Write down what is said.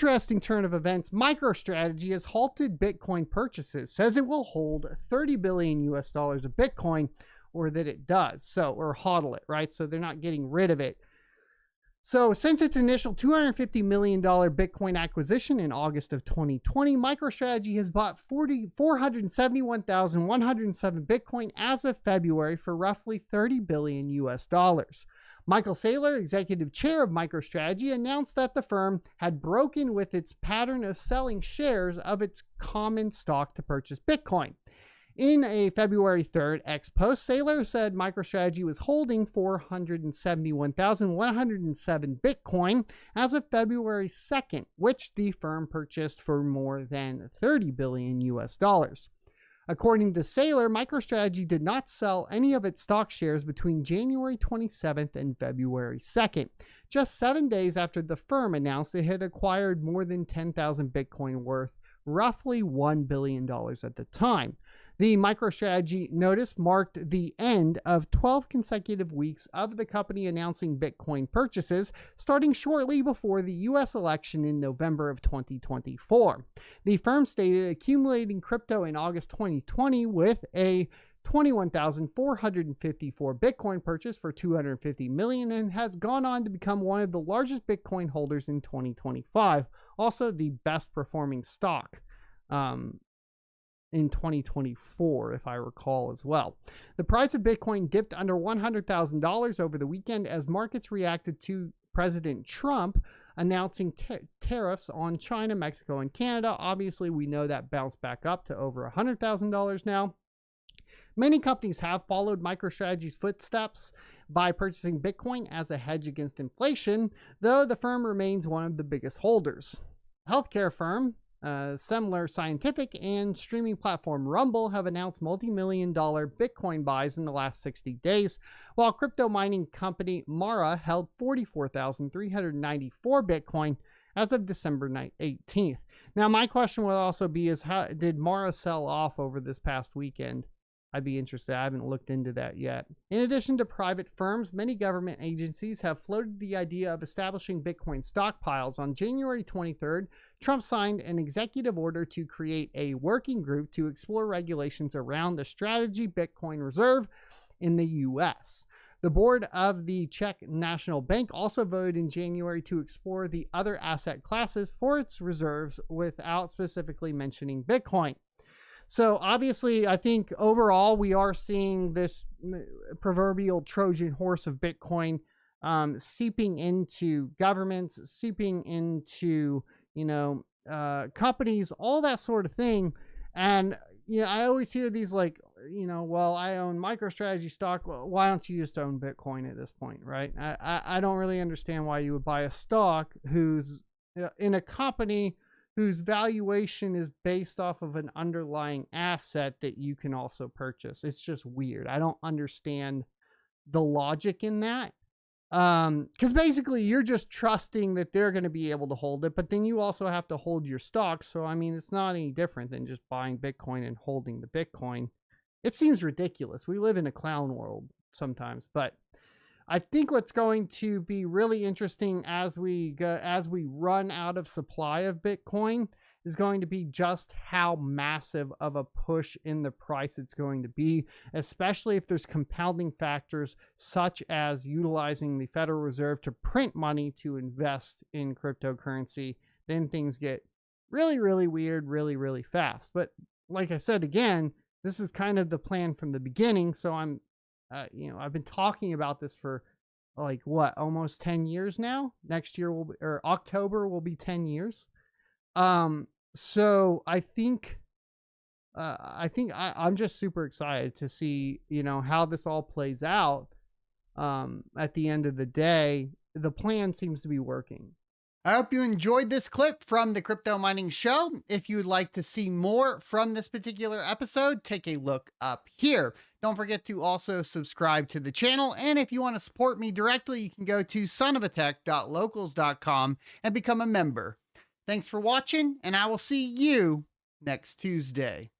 interesting turn of events, MicroStrategy has halted Bitcoin purchases, says it will hold $30 billion US of Bitcoin, or that it does. So, or hodl it, right? So they're not getting rid of it. So since its initial $250 million Bitcoin acquisition in August of 2020, MicroStrategy has bought 471,107 Bitcoin as of February for roughly $30 billion US. Michael Saylor, executive chair of MicroStrategy, announced that the firm had broken with its pattern of selling shares of its common stock to purchase Bitcoin. In a February 3rd X post, Saylor said MicroStrategy was holding 471,107 Bitcoin as of February 2nd, which the firm purchased for more than $30 billion US. According to Saylor, MicroStrategy did not sell any of its stock shares between January 27th and February 2nd, just 7 days after the firm announced it had acquired more than 10,000 Bitcoin worth roughly $1 billion at the time. The MicroStrategy notice marked the end of 12 consecutive weeks of the company announcing Bitcoin purchases, starting shortly before the U.S. election in November of 2024. The firm stated accumulating crypto in August 2020 with a 21,454 Bitcoin purchase for $250 million and has gone on to become one of the largest Bitcoin holders in 2025. Also the best performing stock in 2024, if I recall as well. The price of Bitcoin dipped under $100,000 over the weekend as markets reacted to President Trump announcing tariffs on China, Mexico, and Canada. Obviously, we know that bounced back up to over $100,000 now. Many companies have followed MicroStrategy's footsteps by purchasing Bitcoin as a hedge against inflation, though the firm remains one of the biggest holders. Healthcare firm Semler Scientific and streaming platform Rumble have announced multi-million-dollar Bitcoin buys in the last 60 days, while crypto mining company Mara held 44,394 Bitcoin as of December 18th. Now, my question would also be is how did Mara sell off over this past weekend? I'd be interested. I haven't looked into that yet. In addition to private firms, many government agencies have floated the idea of establishing Bitcoin stockpiles. On January 23rd, Trump signed an executive order to create a working group to explore regulations around the strategy Bitcoin reserve in the U.S. The board of the Czech National Bank also voted in January to explore the other asset classes for its reserves without specifically mentioning Bitcoin. So obviously, I think overall, we are seeing this proverbial Trojan horse of Bitcoin seeping into governments, seeping into, companies, all that sort of thing. And, I always hear these like, well, I own MicroStrategy stock. Well, why don't you just own Bitcoin at this point, right? I don't really understand why you would buy a stock who's in a company whose valuation is based off of an underlying asset that you can also purchase. It's just weird. I don't understand the logic in that. Because basically you're just trusting that they're going to be able to hold it, but then you also have to hold your stock. So, I mean, it's not any different than just buying Bitcoin and holding the Bitcoin. It seems ridiculous. We live in a clown world sometimes, but I think what's going to be really interesting as we run out of supply of Bitcoin is going to be just how massive of a push in the price it's going to be, especially if there's compounding factors such as utilizing the Federal Reserve to print money to invest in cryptocurrency. Then things get really, really weird, really, really fast. But like I said, again, this is kind of the plan from the beginning. So I've been talking about this for almost 10 years now. Next year October will be 10 years. So I think I'm just super excited to see, how this all plays out. At the end of the day, the plan seems to be working. I hope you enjoyed this clip from the Crypto Mining Show. If you would like to see more from this particular episode, take a look up here. Don't forget to also subscribe to the channel. And if you want to support me directly, you can go to sonofatech.locals.com and become a member. Thanks for watching, and I will see you next Tuesday.